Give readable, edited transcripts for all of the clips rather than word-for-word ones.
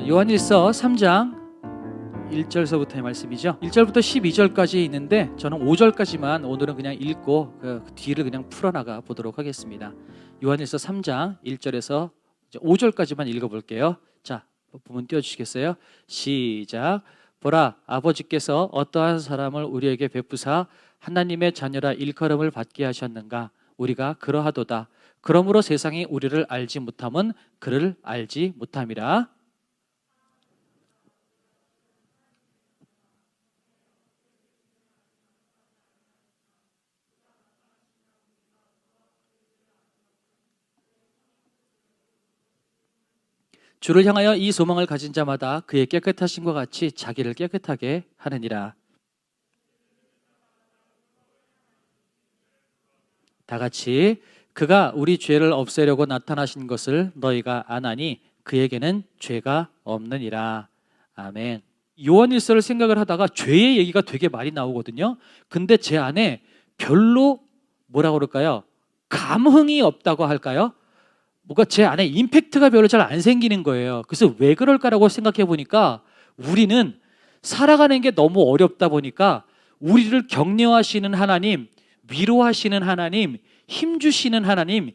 요한일서 3장 1절서부터의 말씀이죠. 1절부터 12절까지 있는데 저는 5절까지만 오늘은 그냥 읽고 그 뒤를 그냥 풀어나가 보도록 하겠습니다. 요한일서 3장 1절에서 5절까지만 읽어볼게요. 자, 부분 띄워주시겠어요? 시작. 보라, 아버지께서 어떠한 사람을 우리에게 베푸사 하나님의 자녀라 일컬음을 받게 하셨는가? 우리가 그러하도다. 그러므로 세상이 우리를 알지 못함은 그를 알지 못함이라. 주를 향하여 이 소망을 가진 자마다 그의 깨끗하심과 같이 자기를 깨끗하게 하느니라. 다 같이 그가 우리 죄를 없애려고 나타나신 것을 너희가 아나니 그에게는 죄가 없느니라. 아멘. 요한일서를 생각을 하다가 죄의 얘기가 되게 많이 나오거든요. 근데 제 안에 별로 뭐라고 그럴까요? 감흥이 없다고 할까요? 뭔가 제 안에 임팩트가 별로 잘 안 생기는 거예요. 그래서 왜 그럴까라고 생각해 보니까 우리는 살아가는 게 너무 어렵다 보니까 우리를 격려하시는 하나님, 위로하시는 하나님, 힘주시는 하나님,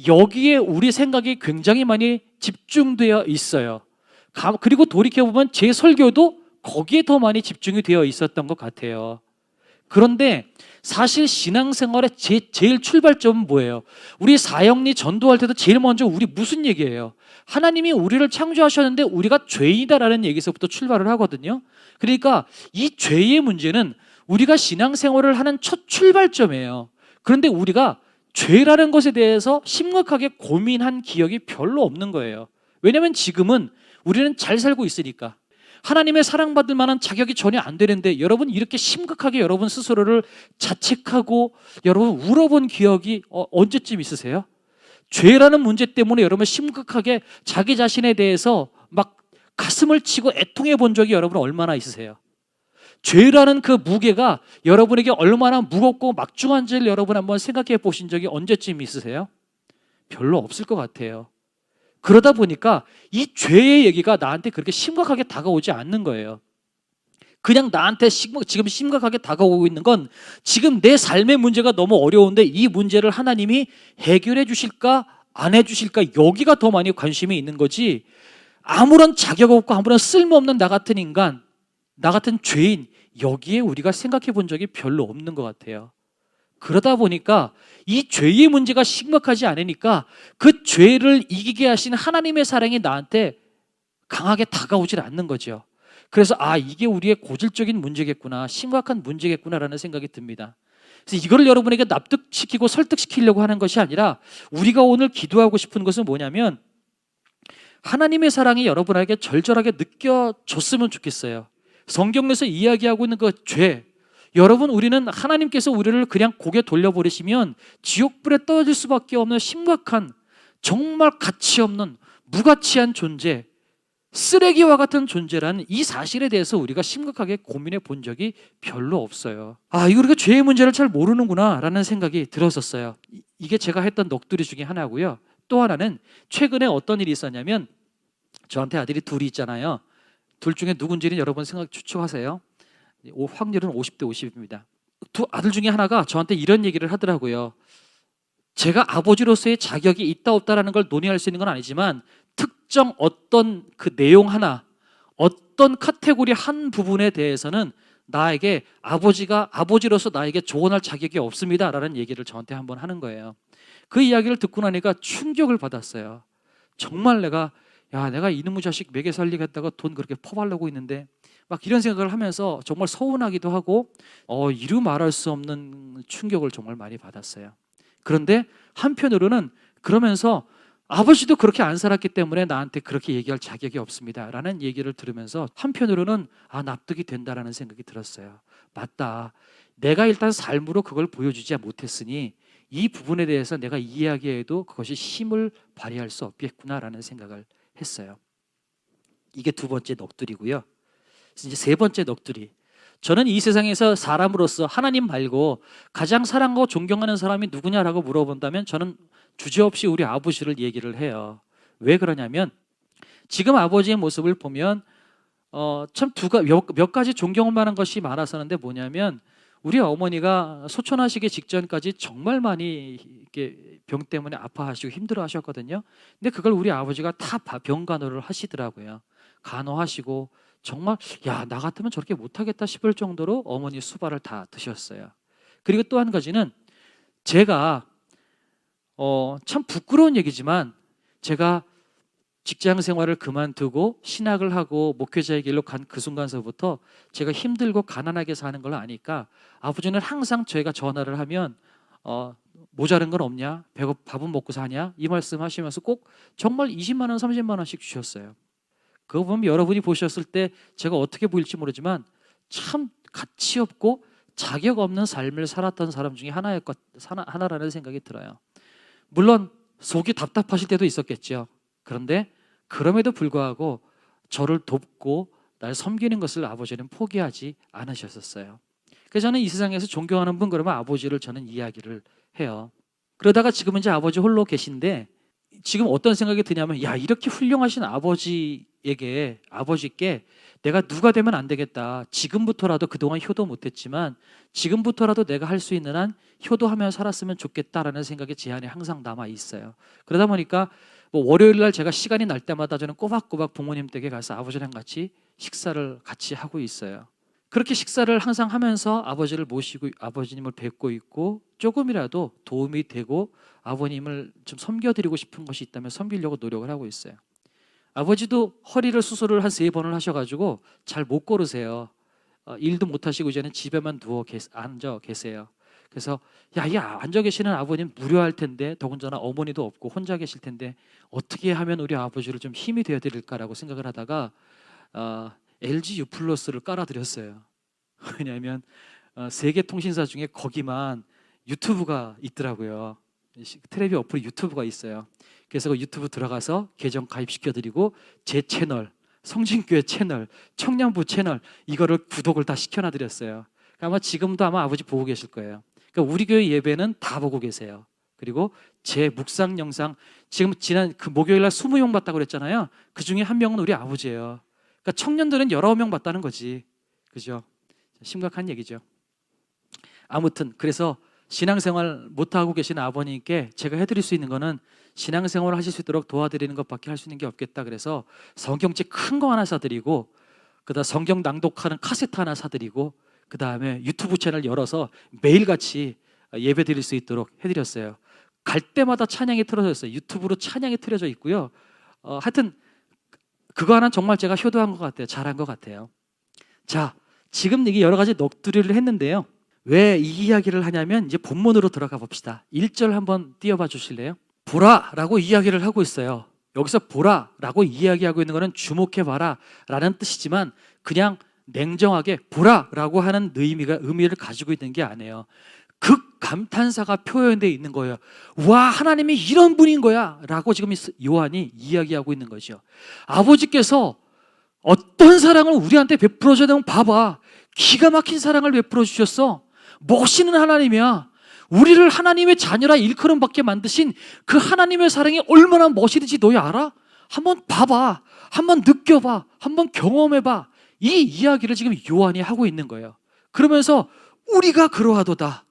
여기에 우리 생각이 굉장히 많이 집중되어 있어요. 그리고 돌이켜보면 제 설교도 거기에 더 많이 집중이 되어 있었던 것 같아요. 그런데 사실 신앙생활의 제일 출발점은 뭐예요? 우리 사형리 전도할 때도 제일 먼저 우리 무슨 얘기예요? 하나님이 우리를 창조하셨는데 우리가 죄인이다라는 얘기에서부터 출발을 하거든요. 그러니까 이 죄의 문제는 우리가 신앙생활을 하는 첫 출발점이에요. 그런데 우리가 죄라는 것에 대해서 심각하게 고민한 기억이 별로 없는 거예요. 왜냐하면 지금은 우리는 잘 살고 있으니까. 하나님의 사랑받을 만한 자격이 전혀 안 되는데 여러분 이렇게 심각하게 여러분 스스로를 자책하고 여러분 울어본 기억이 언제쯤 있으세요? 죄라는 문제 때문에 여러분 심각하게 자기 자신에 대해서 막 가슴을 치고 애통해 본 적이 여러분 얼마나 있으세요? 죄라는 그 무게가 여러분에게 얼마나 무겁고 막중한지를 여러분 한번 생각해 보신 적이 언제쯤 있으세요? 별로 없을 것 같아요. 그러다 보니까 이 죄의 얘기가 나한테 그렇게 심각하게 다가오지 않는 거예요. 그냥 나한테 지금 심각하게 다가오고 있는 건 지금 내 삶의 문제가 너무 어려운데 이 문제를 하나님이 해결해 주실까 안 해주실까 여기가 더 많이 관심이 있는 거지, 아무런 자격 없고 아무런 쓸모없는 나 같은 인간, 나 같은 죄인, 여기에 우리가 생각해 본 적이 별로 없는 것 같아요. 그러다 보니까 이 죄의 문제가 심각하지 않으니까 그 죄를 이기게 하신 하나님의 사랑이 나한테 강하게 다가오질 않는 거죠. 그래서 이게 우리의 고질적인 문제겠구나, 심각한 문제겠구나라는 생각이 듭니다. 그래서 이걸 여러분에게 납득시키고 설득시키려고 하는 것이 아니라 우리가 오늘 기도하고 싶은 것은 뭐냐면 하나님의 사랑이 여러분에게 절절하게 느껴졌으면 좋겠어요. 성경에서 이야기하고 있는 그 죄, 여러분 우리는 하나님께서 우리를 그냥 고개 돌려버리시면 지옥불에 떨어질 수밖에 없는 심각한, 정말 가치 없는 무가치한 존재, 쓰레기와 같은 존재라는 이 사실에 대해서 우리가 심각하게 고민해 본 적이 별로 없어요. 이거 우리가 죄의 문제를 잘 모르는구나 라는 생각이 들었었어요. 이게 제가 했던 넋두리 중에 하나고요. 또 하나는 최근에 어떤 일이 있었냐면 저한테 아들이 둘이 있잖아요. 둘 중에 누군지는 여러분 추측하세요. 확률은 50대 50입니다. 두 아들 중에 하나가 저한테 이런 얘기를 하더라고요. 제가 아버지로서의 자격이 있다 없다라는 걸 논의할 수 있는 건 아니지만 특정 어떤 그 내용 하나, 어떤 카테고리 한 부분에 대해서는 나에게 아버지로서 나에게 조언할 자격이 없습니다라는 얘기를 저한테 한번 하는 거예요. 그 이야기를 듣고 나니까 충격을 받았어요. 정말 내가 이놈의 자식 먹여 살리겠다가 돈 그렇게 퍼발르고 있는데 막 이런 생각을 하면서 정말 서운하기도 하고 이루 말할 수 없는 충격을 정말 많이 받았어요. 그런데 한편으로는 그러면서 아버지도 그렇게 안 살았기 때문에 나한테 그렇게 얘기할 자격이 없습니다 라는 얘기를 들으면서 한편으로는 납득이 된다라는 생각이 들었어요. 맞다, 내가 일단 삶으로 그걸 보여주지 못했으니 이 부분에 대해서 내가 이야기해도 그것이 힘을 발휘할 수 없겠구나라는 생각을 했어요. 이게 두 번째 넋두리고요. 이제 세 번째 넋두리. 저는 이 세상에서 사람으로서 하나님 말고 가장 사랑하고 존경하는 사람이 누구냐라고 물어본다면 저는 주저없이 우리 아버지를 얘기를 해요. 왜 그러냐면 지금 아버지의 모습을 보면 참 몇 가지 존경할 만한 것이 많았었는데 뭐냐면 우리 어머니가 소천하시기 직전까지 정말 많이 이렇게 병 때문에 아파하시고 힘들어하셨거든요. 근데 그걸 우리 아버지가 다 병간호를 하시더라고요. 간호하시고 정말 야, 나 같으면 저렇게 못하겠다 싶을 정도로 어머니 수발을 다 드셨어요. 그리고 또 한 가지는 제가 참 부끄러운 얘기지만 제가 직장 생활을 그만두고 신학을 하고 목회자의 길로 간 그 순간서부터 제가 힘들고 가난하게 사는 걸 아니까 아버지는 항상 저희가 전화를 하면 모자른 건 없냐? 밥은 먹고 사냐? 이 말씀 하시면서 꼭 정말 20만 원, 30만 원씩 주셨어요. 그거 보면 여러분이 보셨을 때 제가 어떻게 보일지 모르지만 참 가치 없고 자격 없는 삶을 살았던 사람 중에 하나라는 생각이 들어요. 물론 속이 답답하실 때도 있었겠죠. 그런데 그럼에도 불구하고 저를 돕고 날 섬기는 것을 아버지는 포기하지 않으셨었어요. 그래서 저는 이 세상에서 존경하는 분 그러면 아버지를 저는 이야기를 해요. 그러다가 지금은 이제 아버지 홀로 계신데 지금 어떤 생각이 드냐면 야, 이렇게 훌륭하신 아버지께 내가 누가 되면 안 되겠다. 지금부터라도 그동안 효도 못했지만 지금부터라도 내가 할 수 있는 한 효도하며 살았으면 좋겠다라는 생각이 제 안에 항상 남아 있어요. 그러다 보니까 뭐 월요일 날 제가 시간이 날 때마다 저는 꼬박꼬박 부모님 댁에 가서 아버지랑 같이 식사를 같이 하고 있어요. 그렇게 식사를 항상 하면서 아버지를 모시고 아버지님을 뵙고 있고 조금이라도 도움이 되고 아버님을 좀 섬겨드리고 싶은 것이 있다면 섬기려고 노력을 하고 있어요. 아버지도 허리를 수술을 한 3번을 하셔가지고 잘 못 걸으세요. 일도 못 하시고 이제는 집에만 앉아 계세요. 그래서 야, 이 앉아 계시는 아버님 무료할 텐데 더군다나 어머니도 없고 혼자 계실 텐데 어떻게 하면 우리 아버지를 좀 힘이 되어 드릴까라고 생각을 하다가 LG U 플러스를 깔아드렸어요. 왜냐하면 세계 통신사 중에 거기만 유튜브가 있더라고요. 텔레비 어플이 유튜브가 있어요. 그래서 그 유튜브 들어가서 계정 가입시켜드리고 제 채널, 성진교회 채널, 청년부 채널 이거를 구독을 다 시켜놔드렸어요. 아마 지금도 아마 아버지 보고 계실 거예요. 그러니까 우리 교회 예배는 다 보고 계세요. 그리고 제 묵상 영상 지금 지난 그 목요일 날 20명 봤다고 그랬잖아요. 그 중에 한 명은 우리 아버지예요. 그러니까 청년들은 19명 봤다는 거지. 그죠? 심각한 얘기죠. 아무튼 그래서 신앙생활 못하고 계신 아버님께 제가 해드릴 수 있는 거는 신앙생활을 하실 수 있도록 도와드리는 것밖에 할 수 있는 게 없겠다. 그래서 성경책 큰 거 하나 사드리고 그다음 성경 낭독하는 카세트 하나 사드리고 그 다음에 유튜브 채널 열어서 매일같이 예배 드릴 수 있도록 해드렸어요. 갈 때마다 찬양이 틀어져 있어요. 유튜브로 찬양이 틀어져 있고요. 하여튼 그거 하나는 정말 제가 효도한 것 같아요. 잘한 것 같아요. 자, 지금 이게 여러 가지 넋두리를 했는데요. 왜 이 이야기를 하냐면 이제 본문으로 들어가 봅시다. 1절 한번 띄워봐 주실래요? 보라라고 이야기를 하고 있어요. 여기서 보라라고 이야기하고 있는 것은 주목해봐라 라는 뜻이지만 그냥 냉정하게 보라라고 하는 의미를 가지고 있는 게 아니에요. 극 감탄사가 표현되어 있는 거예요. 와, 하나님이 이런 분인 거야 라고 지금 요한이 이야기하고 있는 거죠. 아버지께서 어떤 사랑을 우리한테 베풀어 줘야 되면 봐봐. 기가 막힌 사랑을 베풀어 주셨어. 멋있는 하나님이야. 우리를 하나님의 자녀라 일컬음받게 만드신 그 하나님의 사랑이 얼마나 멋있는지 너희 알아? 한번 봐봐. 한번 느껴봐. 한번 경험해봐. 이 이야기를 지금 요한이 하고 있는 거예요. 그러면서 우리가 그러하도다.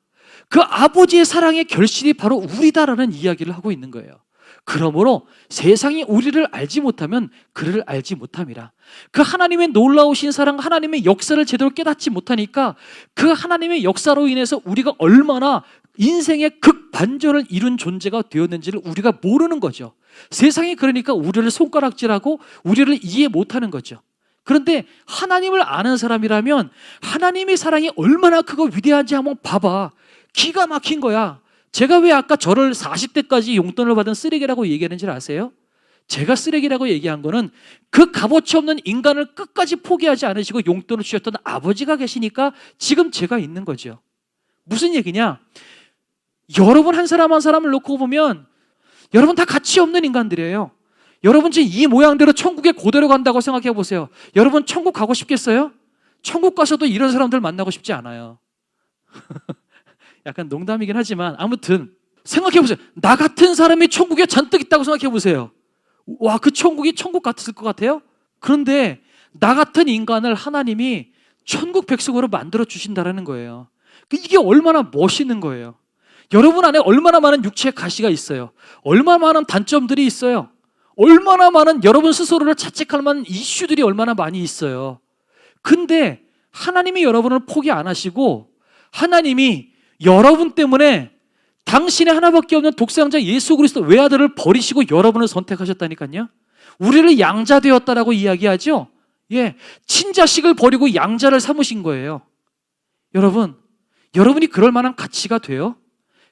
그 아버지의 사랑의 결실이 바로 우리다라는 이야기를 하고 있는 거예요. 그러므로 세상이 우리를 알지 못하면 그를 알지 못함이라. 그 하나님의 놀라우신 사랑, 하나님의 역사를 제대로 깨닫지 못하니까 그 하나님의 역사로 인해서 우리가 얼마나 인생의 극반전을 이룬 존재가 되었는지를 우리가 모르는 거죠. 세상이 그러니까 우리를 손가락질하고 우리를 이해 못하는 거죠. 그런데 하나님을 아는 사람이라면 하나님의 사랑이 얼마나 크고 위대한지 한번 봐봐. 기가 막힌 거야. 제가 왜 아까 저를 40대까지 용돈을 받은 쓰레기라고 얘기하는지 아세요? 제가 쓰레기라고 얘기한 거는 그 값어치 없는 인간을 끝까지 포기하지 않으시고 용돈을 주셨던 아버지가 계시니까 지금 제가 있는 거죠. 무슨 얘기냐? 여러분 한 사람 한 사람을 놓고 보면 여러분 다 가치 없는 인간들이에요. 여러분 지금 이 모양대로 천국에 그대로 간다고 생각해 보세요. 여러분 천국 가고 싶겠어요? 천국 가서도 이런 사람들 만나고 싶지 않아요. 약간 농담이긴 하지만 아무튼 생각해 보세요. 나 같은 사람이 천국에 잔뜩 있다고 생각해 보세요. 와, 그 천국이 천국 같을 것 같아요? 그런데 나 같은 인간을 하나님이 천국 백성으로 만들어 주신다라는 거예요. 이게 얼마나 멋있는 거예요. 여러분 안에 얼마나 많은 육체의 가시가 있어요. 얼마나 많은 단점들이 있어요. 얼마나 많은 여러분 스스로를 자책할 만한 이슈들이 얼마나 많이 있어요. 근데 하나님이 여러분을 포기 안 하시고 하나님이 여러분 때문에 당신의 하나밖에 없는 독생자 예수 그리스도 외아들을 버리시고 여러분을 선택하셨다니까요. 우리를 양자되었다라고 이야기하죠. 예, 친자식을 버리고 양자를 삼으신 거예요. 여러분이 그럴 만한 가치가 돼요?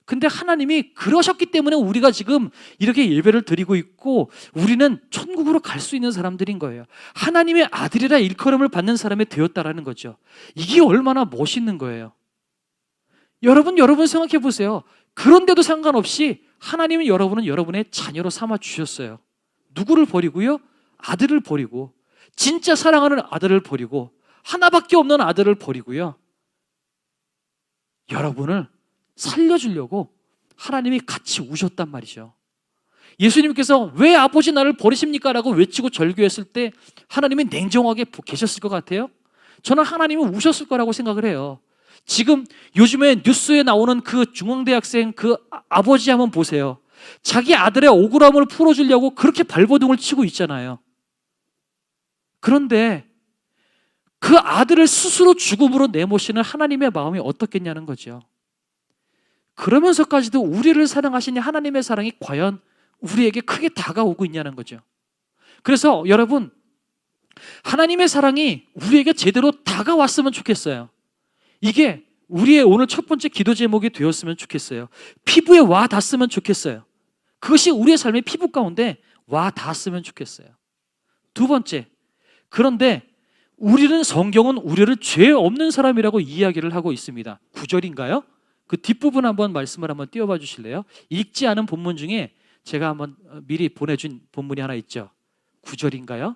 근데 하나님이 그러셨기 때문에 우리가 지금 이렇게 예배를 드리고 있고 우리는 천국으로 갈 수 있는 사람들인 거예요. 하나님의 아들이라 일컬음을 받는 사람이 되었다라는 거죠. 이게 얼마나 멋있는 거예요. 여러분 생각해 보세요. 그런데도 상관없이 하나님은 여러분은 여러분의 자녀로 삼아 주셨어요. 누구를 버리고요? 아들을 버리고, 진짜 사랑하는 아들을 버리고, 하나밖에 없는 아들을 버리고요. 여러분을 살려주려고 하나님이 같이 우셨단 말이죠. 예수님께서 왜 아버지 나를 버리십니까? 라고 외치고 절규했을 때 하나님이 냉정하게 계셨을 것 같아요? 저는 하나님은 우셨을 거라고 생각을 해요. 지금 요즘에 뉴스에 나오는 그 중앙대학생 그 아버지 한번 보세요. 자기 아들의 억울함을 풀어주려고 그렇게 발버둥을 치고 있잖아요. 그런데 그 아들을 스스로 죽음으로 내모시는 하나님의 마음이 어떻겠냐는 거죠. 그러면서까지도 우리를 사랑하시는 하나님의 사랑이 과연 우리에게 크게 다가오고 있냐는 거죠. 그래서 여러분, 하나님의 사랑이 우리에게 제대로 다가왔으면 좋겠어요. 이게 우리의 오늘 첫 번째 기도 제목이 되었으면 좋겠어요. 피부에 와 닿았으면 좋겠어요. 그것이 우리의 삶의 피부 가운데 와 닿았으면 좋겠어요. 두 번째, 그런데 성경은 우리를 죄 없는 사람이라고 이야기를 하고 있습니다. 9절인가요? 그 뒷부분 한번 말씀을 한번 띄워봐 주실래요? 읽지 않은 본문 중에 제가 한번 미리 보내준 본문이 하나 있죠. 9절인가요?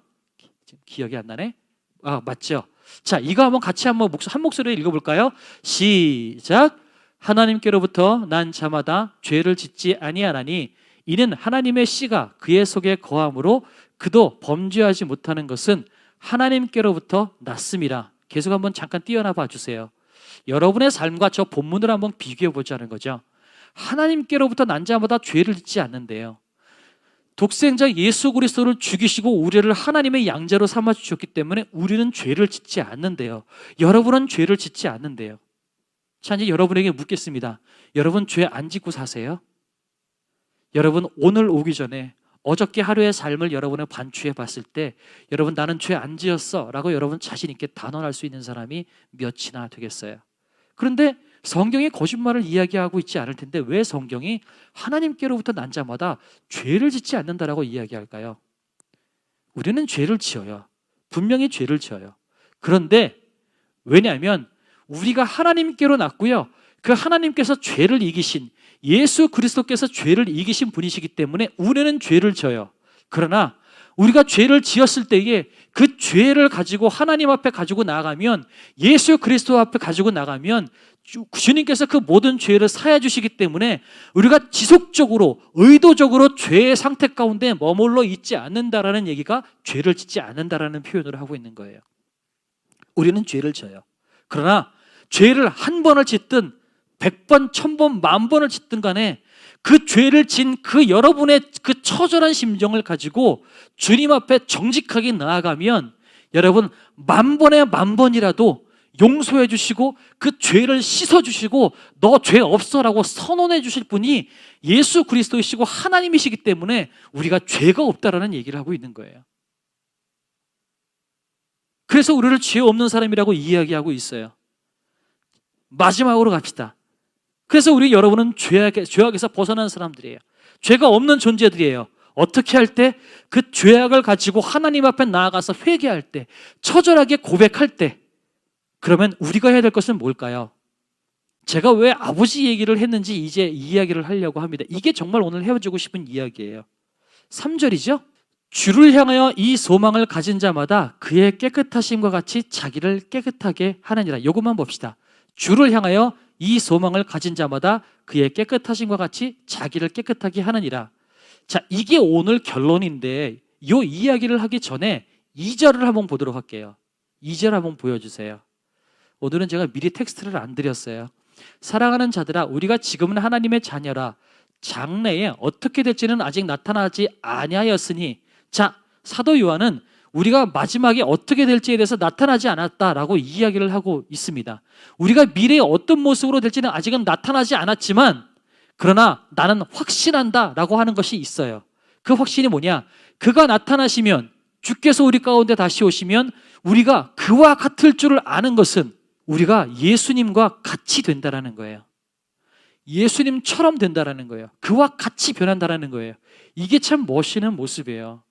기억이 안 나네? 아, 맞죠? 자, 이거 한번 같이 한 목소리로 읽어볼까요? 시작. 하나님께로부터 난 자마다 죄를 짓지 아니하나니 이는 하나님의 씨가 그의 속에 거함으로 그도 범죄하지 못하는 것은 하나님께로부터 났음이라. 계속 한번 잠깐 띄어나 봐주세요. 여러분의 삶과 저 본문을 한번 비교해 보자는 거죠. 하나님께로부터 난 자마다 죄를 짓지 않는데요. 독생자 예수 그리스도를 죽이시고 우리를 하나님의 양자로 삼아 주셨기 때문에 우리는 죄를 짓지 않는데요. 여러분은 죄를 짓지 않는데요. 자, 이제 여러분에게 묻겠습니다. 여러분 죄 안 짓고 사세요? 여러분 오늘 오기 전에 어저께 하루의 삶을 여러분의 반추해 봤을 때 여러분 나는 죄 안 지었어 라고 여러분 자신 있게 단언할 수 있는 사람이 몇이나 되겠어요? 그런데 성경이 거짓말을 이야기하고 있지 않을 텐데 왜 성경이 하나님께로부터 난 자마다 죄를 짓지 않는다라고 이야기할까요? 우리는 죄를 지어요. 분명히 죄를 지어요. 그런데 왜냐하면 우리가 하나님께로 났고요. 그 하나님께서 죄를 이기신 예수 그리스도께서 죄를 이기신 분이시기 때문에 우리는 죄를 져요. 그러나 우리가 죄를 지었을 때에 그 죄를 가지고 하나님 앞에 가지고 나가면 예수 그리스도 앞에 가지고 나가면 주님께서 그 모든 죄를 사해 주시기 때문에 우리가 지속적으로 의도적으로 죄의 상태 가운데 머물러 있지 않는다라는 얘기가 죄를 짓지 않는다라는 표현을 하고 있는 거예요. 우리는 죄를 져요. 그러나 죄를 한 번을 짓든 100번, 1000번, 10,000번을 짓든 간에 그 죄를 진 그 여러분의 그 처절한 심정을 가지고 주님 앞에 정직하게 나아가면 여러분 10,000번에 10,000번이라도 용서해 주시고 그 죄를 씻어 주시고 너 죄 없어라고 선언해 주실 분이 예수 그리스도이시고 하나님이시기 때문에 우리가 죄가 없다라는 얘기를 하고 있는 거예요. 그래서 우리를 죄 없는 사람이라고 이야기하고 있어요. 마지막으로 갑시다. 그래서 여러분은 죄악에서 벗어난 사람들이에요. 죄가 없는 존재들이에요. 어떻게 할 때? 그 죄악을 가지고 하나님 앞에 나아가서 회개할 때, 처절하게 고백할 때, 그러면 우리가 해야 될 것은 뭘까요? 제가 왜 아버지 얘기를 했는지 이제 이야기를 하려고 합니다. 이게 정말 오늘 해주고 싶은 이야기예요. 3절이죠. 주를 향하여 이 소망을 가진 자마다 그의 깨끗하심과 같이 자기를 깨끗하게 하느니라. 이것만 봅시다. 주를 향하여 이 소망을 가진 자마다 그의 깨끗하심과 같이 자기를 깨끗하게 하느니라. 자, 이게 오늘 결론인데 이 이야기를 하기 전에 2절을 한번 보도록 할게요. 2절 한번 보여주세요. 오늘은 제가 미리 텍스트를 안 드렸어요. 사랑하는 자들아, 우리가 지금은 하나님의 자녀라. 장래에 어떻게 될지는 아직 나타나지 아니하였으니. 자, 사도 요한은 우리가 마지막에 어떻게 될지에 대해서 나타나지 않았다라고 이야기를 하고 있습니다. 우리가 미래에 어떤 모습으로 될지는 아직은 나타나지 않았지만, 그러나 나는 확신한다라고 하는 것이 있어요. 그 확신이 뭐냐? 그가 나타나시면, 주께서 우리 가운데 다시 오시면 우리가 그와 같을 줄을 아는 것은 우리가 예수님과 같이 된다라는 거예요. 예수님처럼 된다라는 거예요. 그와 같이 변한다라는 거예요. 이게 참 멋있는 모습이에요.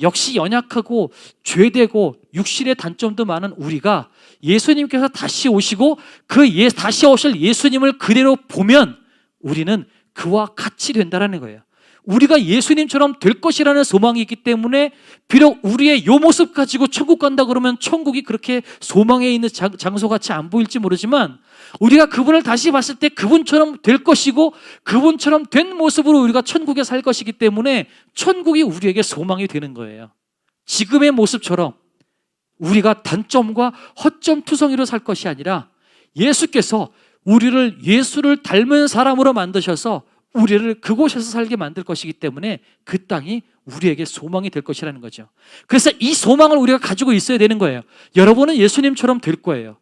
역시 연약하고 죄되고 육신의 단점도 많은 우리가 예수님께서 다시 오시고 다시 오실 예수님을 그대로 보면 우리는 그와 같이 된다라는 거예요. 우리가 예수님처럼 될 것이라는 소망이 있기 때문에 비록 우리의 요 모습 가지고 천국 간다 그러면 천국이 그렇게 소망에 있는 장소같이 안 보일지 모르지만, 우리가 그분을 다시 봤을 때 그분처럼 될 것이고 그분처럼 된 모습으로 우리가 천국에 살 것이기 때문에 천국이 우리에게 소망이 되는 거예요. 지금의 모습처럼 우리가 단점과 허점투성이로 살 것이 아니라 예수께서 우리를 예수를 닮은 사람으로 만드셔서 우리를 그곳에서 살게 만들 것이기 때문에 그 땅이 우리에게 소망이 될 것이라는 거죠. 그래서 이 소망을 우리가 가지고 있어야 되는 거예요. 여러분은 예수님처럼 될 거예요.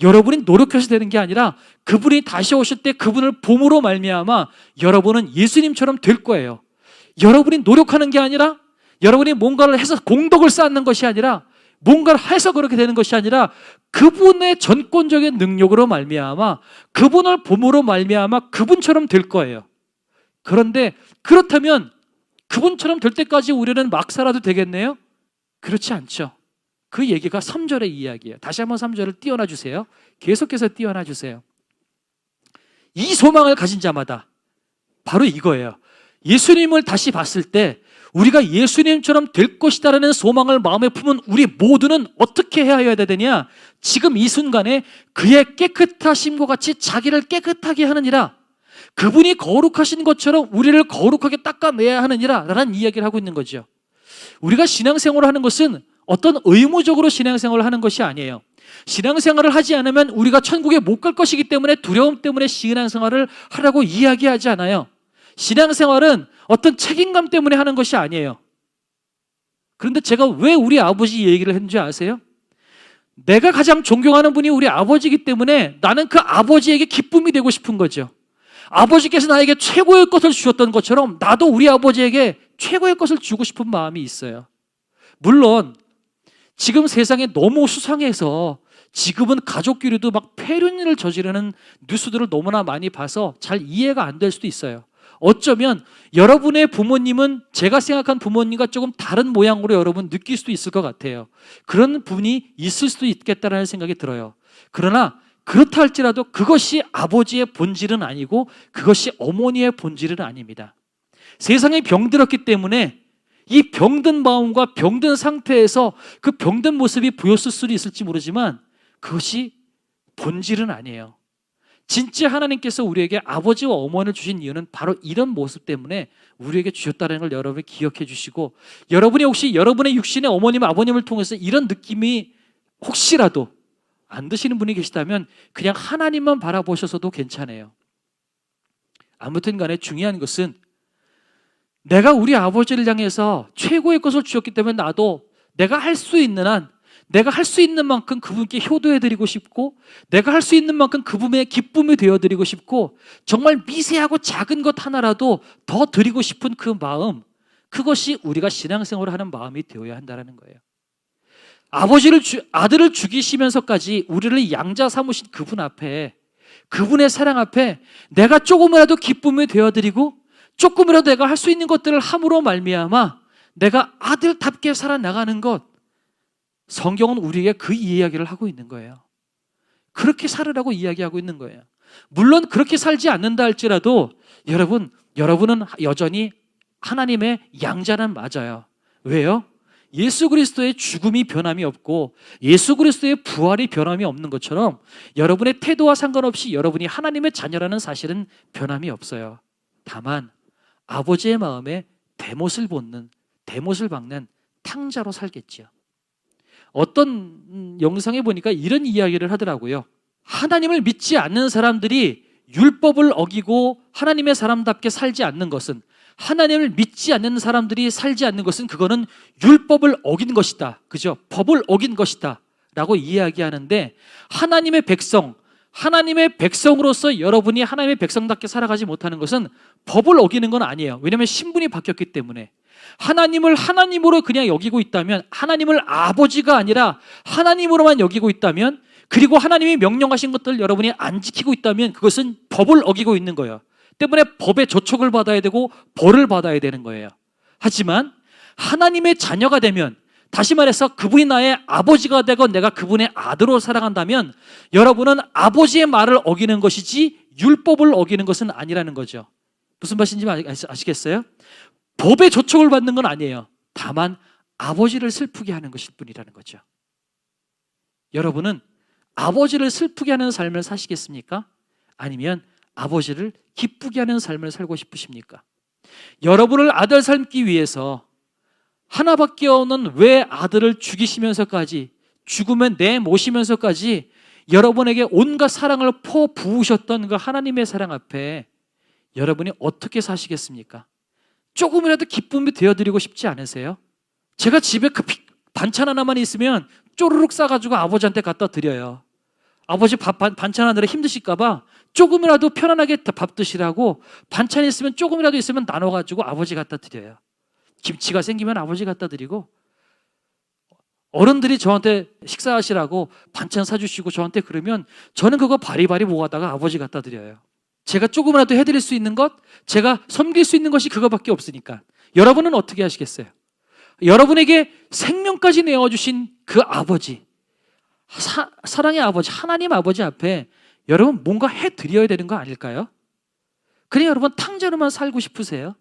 여러분이 노력해서 되는 게 아니라 그분이 다시 오실 때 그분을 봄으로 말미암아 여러분은 예수님처럼 될 거예요. 여러분이 노력하는 게 아니라, 여러분이 뭔가를 해서 공덕을 쌓는 것이 아니라, 뭔가를 해서 그렇게 되는 것이 아니라 그분의 전권적인 능력으로 말미암아, 그분을 봄으로 말미암아 그분처럼 될 거예요. 그런데 그렇다면 그분처럼 될 때까지 우리는 막 살아도 되겠네요? 그렇지 않죠. 그 얘기가 3절의 이야기예요. 다시 한번 3절을 띄워놔 주세요. 계속해서 띄워놔 주세요. 이 소망을 가진 자마다 바로 이거예요. 예수님을 다시 봤을 때 우리가 예수님처럼 될 것이다라는 소망을 마음에 품은 우리 모두는 어떻게 해야 되느냐? 지금 이 순간에 그의 깨끗하심과 같이 자기를 깨끗하게 하느니라. 그분이 거룩하신 것처럼 우리를 거룩하게 닦아내야 하느니라 라는 이야기를 하고 있는 거죠. 우리가 신앙생활을 하는 것은 어떤 의무적으로 신앙생활을 하는 것이 아니에요. 신앙생활을 하지 않으면 우리가 천국에 못 갈 것이기 때문에 두려움 때문에 신앙생활을 하라고 이야기하지 않아요. 신앙생활은 어떤 책임감 때문에 하는 것이 아니에요. 그런데 제가 왜 우리 아버지 얘기를 했는지 아세요? 내가 가장 존경하는 분이 우리 아버지이기 때문에 나는 그 아버지에게 기쁨이 되고 싶은 거죠. 아버지께서 나에게 최고의 것을 주셨던 것처럼 나도 우리 아버지에게 최고의 것을 주고 싶은 마음이 있어요. 물론 지금 세상에 너무 수상해서 지금은 가족끼리도 막 폐륜을 저지르는 뉴스들을 너무나 많이 봐서 잘 이해가 안 될 수도 있어요. 어쩌면 여러분의 부모님은 제가 생각한 부모님과 조금 다른 모양으로 여러분 느낄 수도 있을 것 같아요. 그런 부분이 있을 수도 있겠다라는 생각이 들어요. 그러나 그렇다 할지라도 그것이 아버지의 본질은 아니고 그것이 어머니의 본질은 아닙니다. 세상이 병들었기 때문에 이 병든 마음과 병든 상태에서 그 병든 모습이 보였을 수도 있을지 모르지만 그것이 본질은 아니에요. 진짜 하나님께서 우리에게 아버지와 어머니를 주신 이유는 바로 이런 모습 때문에 우리에게 주셨다는 걸 여러분이 기억해 주시고, 여러분이 혹시 여러분의 육신의 어머님, 아버님을 통해서 이런 느낌이 혹시라도 안 드시는 분이 계시다면 그냥 하나님만 바라보셔서도 괜찮아요. 아무튼 간에 중요한 것은 내가 우리 아버지를 향해서 최고의 것을 주셨기 때문에 나도 내가 할 수 있는 한, 내가 할 수 있는 만큼 그분께 효도해드리고 싶고, 내가 할 수 있는 만큼 그분의 기쁨이 되어드리고 싶고, 정말 미세하고 작은 것 하나라도 더 드리고 싶은 그 마음, 그것이 우리가 신앙생활을 하는 마음이 되어야 한다는 거예요. 아들을 죽이시면서까지 우리를 양자 삼으신 그분 앞에, 그분의 사랑 앞에 내가 조금이라도 기쁨이 되어드리고 조금이라도 내가 할 수 있는 것들을 함으로 말미암아 내가 아들답게 살아나가는 것, 성경은 우리에게 그 이야기를 하고 있는 거예요. 그렇게 살으라고 이야기하고 있는 거예요. 물론 그렇게 살지 않는다 할지라도 여러분은 여전히 하나님의 양자는 맞아요. 왜요? 예수 그리스도의 죽음이 변함이 없고 예수 그리스도의 부활이 변함이 없는 것처럼 여러분의 태도와 상관없이 여러분이 하나님의 자녀라는 사실은 변함이 없어요. 다만 아버지의 마음에 대못을 박는 탕자로 살겠지요. 어떤 영상에 보니까 이런 이야기를 하더라고요. 하나님을 믿지 않는 사람들이 율법을 어기고 하나님의 사람답게 살지 않는 것은, 하나님을 믿지 않는 사람들이 살지 않는 것은 그거는 율법을 어긴 것이다, 그죠? 법을 어긴 것이다 라고 이야기하는데, 하나님의 백성으로서 여러분이 하나님의 백성답게 살아가지 못하는 것은 법을 어기는 건 아니에요. 왜냐하면 신분이 바뀌었기 때문에. 하나님을 하나님으로 그냥 여기고 있다면, 하나님을 아버지가 아니라 하나님으로만 여기고 있다면, 그리고 하나님이 명령하신 것들을 여러분이 안 지키고 있다면 그것은 법을 어기고 있는 거예요. 때문에 법의 조촉을 받아야 되고 벌을 받아야 되는 거예요. 하지만 하나님의 자녀가 되면, 다시 말해서 그분이 나의 아버지가 되고 내가 그분의 아들로 살아간다면, 여러분은 아버지의 말을 어기는 것이지 율법을 어기는 것은 아니라는 거죠. 무슨 말인지 아시겠어요? 법의 조촉을 받는 건 아니에요. 다만 아버지를 슬프게 하는 것일 뿐이라는 거죠. 여러분은 아버지를 슬프게 하는 삶을 사시겠습니까? 아니면 아버지를 기쁘게 하는 삶을 살고 싶으십니까? 여러분을 아들 삼기 위해서 하나밖에 없는 외아들을 죽이시면서까지, 죽으면 내모시면서까지 여러분에게 온갖 사랑을 퍼부으셨던 그 하나님의 사랑 앞에 여러분이 어떻게 사시겠습니까? 조금이라도 기쁨이 되어드리고 싶지 않으세요? 제가 집에 그 반찬 하나만 있으면 쪼르륵 싸가지고 아버지한테 갖다 드려요. 아버지 반찬 하느라 힘드실까 봐 조금이라도 편안하게 밥 드시라고 반찬이 있으면, 조금이라도 있으면 나눠가지고 아버지 갖다 드려요. 김치가 생기면 아버지 갖다 드리고, 어른들이 저한테 식사하시라고 반찬 사주시고 저한테 그러면 저는 그거 바리바리 모아다가 아버지 갖다 드려요. 제가 조금이라도 해드릴 수 있는 것, 제가 섬길 수 있는 것이 그거밖에 없으니까. 여러분은 어떻게 하시겠어요? 여러분에게 생명까지 내어주신 그 아버지, 사랑의 아버지, 하나님 아버지 앞에 여러분 뭔가 해드려야 되는 거 아닐까요? 그냥 여러분 탕자로만 살고 싶으세요?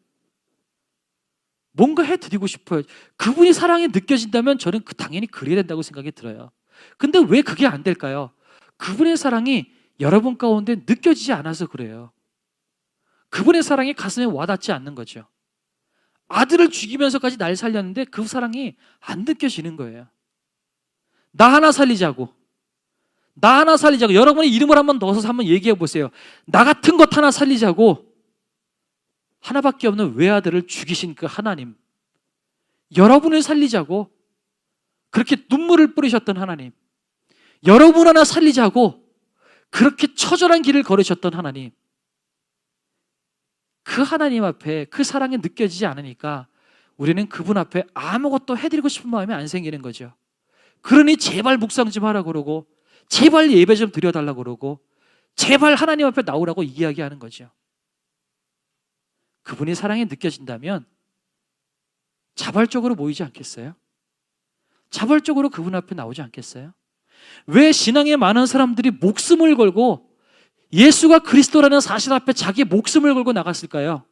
뭔가 해드리고 싶어요. 그분이 사랑이 느껴진다면 저는 당연히 그래야 된다고 생각이 들어요. 근데 왜 그게 안 될까요? 그분의 사랑이 여러분 가운데 느껴지지 않아서 그래요. 그분의 사랑이 가슴에 와닿지 않는 거죠. 아들을 죽이면서까지 날 살렸는데 그 사랑이 안 느껴지는 거예요. 나 하나 살리자고. 여러분의 이름을 한번 넣어서 한번 얘기해 보세요. 나 같은 것 하나 살리자고 하나밖에 없는 외아들을 죽이신 그 하나님, 여러분을 살리자고 그렇게 눈물을 뿌리셨던 하나님, 여러분 하나 살리자고 그렇게 처절한 길을 걸으셨던 하나님, 그 하나님 앞에 그 사랑이 느껴지지 않으니까 우리는 그분 앞에 아무것도 해드리고 싶은 마음이 안 생기는 거죠. 그러니 제발 묵상 좀 하라고 그러고, 제발 예배 좀 드려달라고 그러고, 제발 하나님 앞에 나오라고 이야기하는 거죠. 그분이 사랑이 느껴진다면 자발적으로 모이지 않겠어요? 자발적으로 그분 앞에 나오지 않겠어요? 왜 신앙에 많은 사람들이 목숨을 걸고 예수가 그리스도라는 사실 앞에 자기 목숨을 걸고 나갔을까요?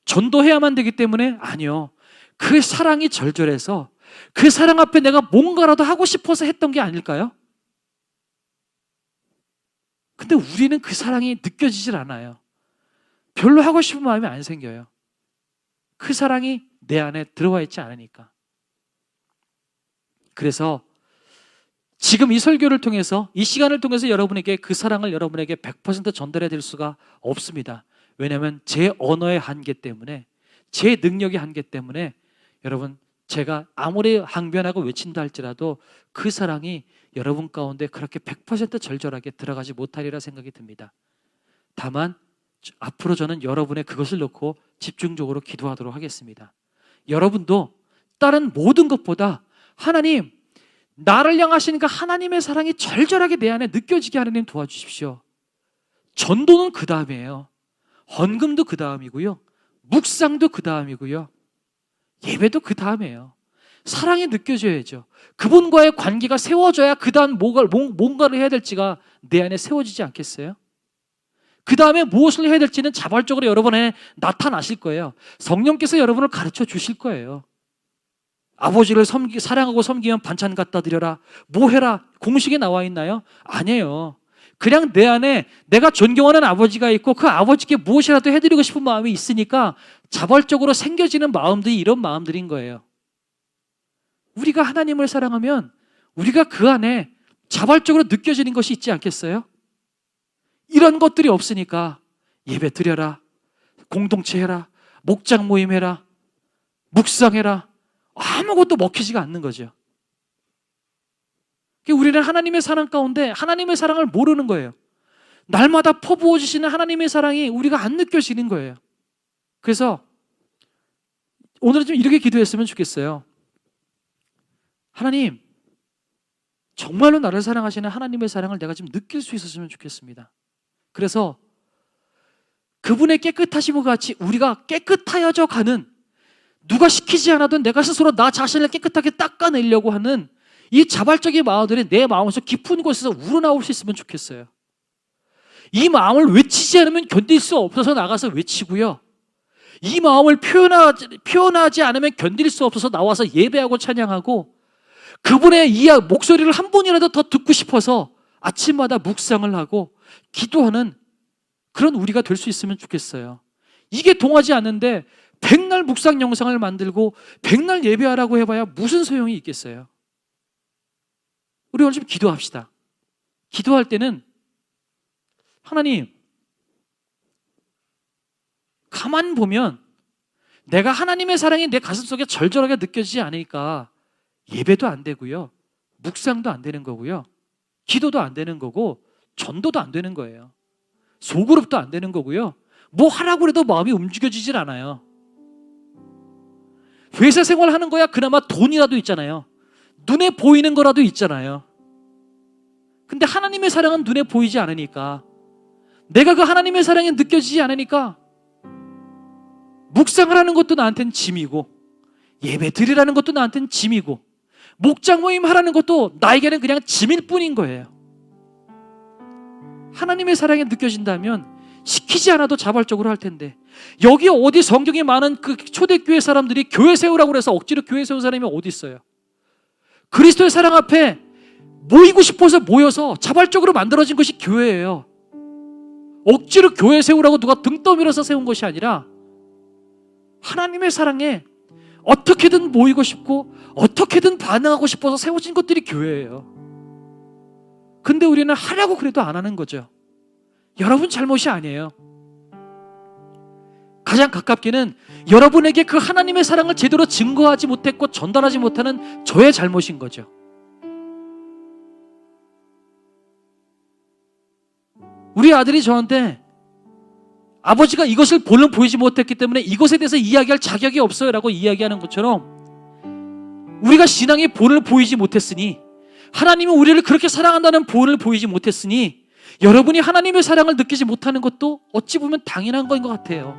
전도해야만 되기 때문에? 아니요. 그 사랑이 절절해서 그 사랑 앞에 내가 뭔가라도 하고 싶어서 했던 게 아닐까요? 근데 우리는 그 사랑이 느껴지질 않아요. 별로 하고 싶은 마음이 안 생겨요. 그 사랑이 내 안에 들어와 있지 않으니까. 그래서 지금 이 설교를 통해서, 이 시간을 통해서 여러분에게 그 사랑을 여러분에게 100% 전달해 드릴 수가 없습니다. 왜냐하면 제 언어의 한계 때문에, 제 능력의 한계 때문에 여러분, 제가 아무리 항변하고 외친다 할지라도 그 사랑이 여러분 가운데 그렇게 100% 절절하게 들어가지 못하리라 생각이 듭니다. 다만 앞으로 저는 여러분의 그것을 놓고 집중적으로 기도하도록 하겠습니다. 여러분도 다른 모든 것보다 하나님, 나를 향하시니까 하나님의 사랑이 절절하게 내 안에 느껴지게 하나님 도와주십시오. 전도는 그 다음이에요. 헌금도 그 다음이고요. 묵상도 그 다음이고요. 예배도 그 다음이에요. 사랑이 느껴져야죠. 그분과의 관계가 세워져야 그 다음 뭔가를 해야 될지가 내 안에 세워지지 않겠어요? 그 다음에 무엇을 해야 될지는 자발적으로 여러분 안에 나타나실 거예요. 성령께서 여러분을 가르쳐 주실 거예요. 아버지를 사랑하고 섬기면 반찬 갖다 드려라, 뭐 해라, 공식에 나와 있나요? 아니에요. 그냥 내 안에 내가 존경하는 아버지가 있고 그 아버지께 무엇이라도 해드리고 싶은 마음이 있으니까 자발적으로 생겨지는 마음들이 이런 마음들인 거예요. 우리가 하나님을 사랑하면 우리가 그 안에 자발적으로 느껴지는 것이 있지 않겠어요? 이런 것들이 없으니까 예배 드려라, 공동체 해라, 목장 모임 해라, 묵상해라, 아무것도 먹히지가 않는 거죠. 우리는 하나님의 사랑 가운데 하나님의 사랑을 모르는 거예요. 날마다 퍼부어지시는 하나님의 사랑이 우리가 안 느껴지는 거예요. 그래서 오늘은 좀 이렇게 기도했으면 좋겠어요. 하나님, 정말로 나를 사랑하시는 하나님의 사랑을 내가 좀 느낄 수 있었으면 좋겠습니다. 그래서 그분의 깨끗하심과 같이 우리가 깨끗하여져 가는, 누가 시키지 않아도 내가 스스로 나 자신을 깨끗하게 닦아내려고 하는 이 자발적인 마음들이 내 마음에서 깊은 곳에서 우러나올 수 있으면 좋겠어요. 이 마음을 외치지 않으면 견딜 수 없어서 나가서 외치고요. 이 마음을 표현하지 않으면 견딜 수 없어서 나와서 예배하고 찬양하고, 그분의 이 목소리를 한 번이라도 더 듣고 싶어서 아침마다 묵상을 하고 기도하는 그런 우리가 될 수 있으면 좋겠어요. 이게 동하지 않는데 백날 묵상 영상을 만들고 백날 예배하라고 해봐야 무슨 소용이 있겠어요? 우리 오늘 좀 기도합시다. 기도할 때는 하나님, 가만 보면 내가 하나님의 사랑이 내 가슴속에 절절하게 느껴지지 않으니까 예배도 안 되고요, 묵상도 안 되는 거고요, 기도도 안 되는 거고, 전도도 안 되는 거예요. 소그룹도 안 되는 거고요, 뭐 하라고 해도 마음이 움직여지질 않아요. 회사 생활하는 거야 그나마 돈이라도 있잖아요. 눈에 보이는 거라도 있잖아요. 근데 하나님의 사랑은 눈에 보이지 않으니까, 내가 그 하나님의 사랑이 느껴지지 않으니까 묵상을 하는 것도 나한테는 짐이고, 예배 드리라는 것도 나한테는 짐이고, 목장 모임 하라는 것도 나에게는 그냥 짐일 뿐인 거예요. 하나님의 사랑이 느껴진다면 시키지 않아도 자발적으로 할 텐데, 여기 어디 성경에 많은 그 초대교회 사람들이 교회 세우라고 해서 억지로 교회 세운 사람이 어디 있어요? 그리스도의 사랑 앞에 모이고 싶어서 모여서 자발적으로 만들어진 것이 교회예요. 억지로 교회 세우라고 누가 등 떠밀어서 세운 것이 아니라 하나님의 사랑에 어떻게든 모이고 싶고 어떻게든 반응하고 싶어서 세워진 것들이 교회예요. 근데 우리는 하려고 그래도 안 하는 거죠. 여러분 잘못이 아니에요. 가장 가깝게는 여러분에게 그 하나님의 사랑을 제대로 증거하지 못했고 전달하지 못하는 저의 잘못인 거죠. 우리 아들이 저한테 아버지가 이것을 본론 보이지 못했기 때문에 이것에 대해서 이야기할 자격이 없어요 라고 이야기하는 것처럼, 우리가 신앙의 본을 보이지 못했으니, 하나님은 우리를 그렇게 사랑한다는 본을 보이지 못했으니, 여러분이 하나님의 사랑을 느끼지 못하는 것도 어찌 보면 당연한 거인 것 같아요.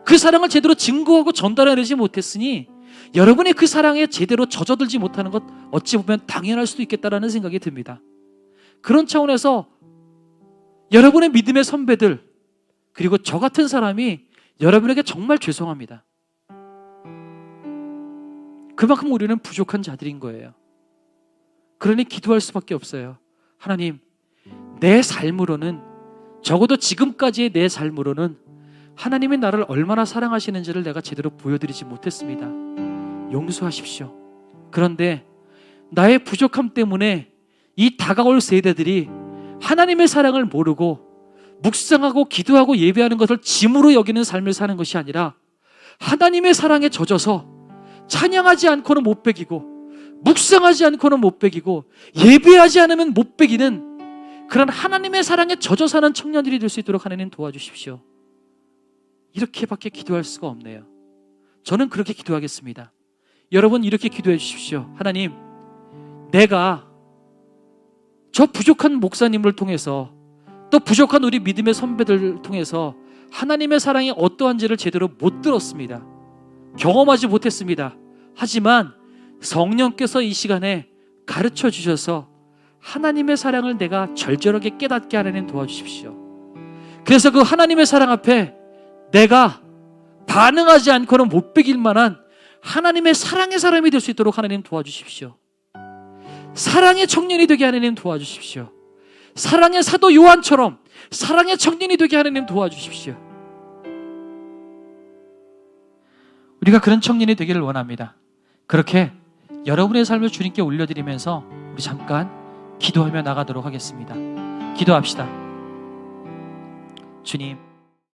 그 사랑을 제대로 증거하고 전달해내지 못했으니 여러분이 그 사랑에 제대로 젖어들지 못하는 것 어찌 보면 당연할 수도 있겠다라는 생각이 듭니다. 그런 차원에서 여러분의 믿음의 선배들, 그리고 저 같은 사람이 여러분에게 정말 죄송합니다. 그만큼 우리는 부족한 자들인 거예요. 그러니 기도할 수밖에 없어요. 하나님, 내 삶으로는, 적어도 지금까지의 내 삶으로는 하나님이 나를 얼마나 사랑하시는지를 내가 제대로 보여드리지 못했습니다. 용서하십시오. 그런데 나의 부족함 때문에 이 다가올 세대들이 하나님의 사랑을 모르고 묵상하고 기도하고 예배하는 것을 짐으로 여기는 삶을 사는 것이 아니라, 하나님의 사랑에 젖어서 찬양하지 않고는 못 배기고, 묵상하지 않고는 못 배기고, 예배하지 않으면 못 배기는 그런 하나님의 사랑에 젖어 사는 청년들이 될 수 있도록 하나님 도와주십시오. 이렇게밖에 기도할 수가 없네요. 저는 그렇게 기도하겠습니다. 여러분 이렇게 기도해 주십시오. 하나님, 내가 저 부족한 목사님을 통해서, 또 부족한 우리 믿음의 선배들을 통해서 하나님의 사랑이 어떠한지를 제대로 못 들었습니다. 경험하지 못했습니다. 하지만 성령께서 이 시간에 가르쳐 주셔서 하나님의 사랑을 내가 절절하게 깨닫게 하나님 도와주십시오. 그래서 그 하나님의 사랑 앞에 내가 반응하지 않고는 못 배길 만한 하나님의 사랑의 사람이 될 수 있도록 하나님 도와주십시오. 사랑의 청년이 되게 하나님 도와주십시오. 사랑의 사도 요한처럼 사랑의 청년이 되게 하나님 도와주십시오. 우리가 그런 청년이 되기를 원합니다. 그렇게 여러분의 삶을 주님께 올려드리면서 우리 잠깐 기도하며 나가도록 하겠습니다. 기도합시다. 주님,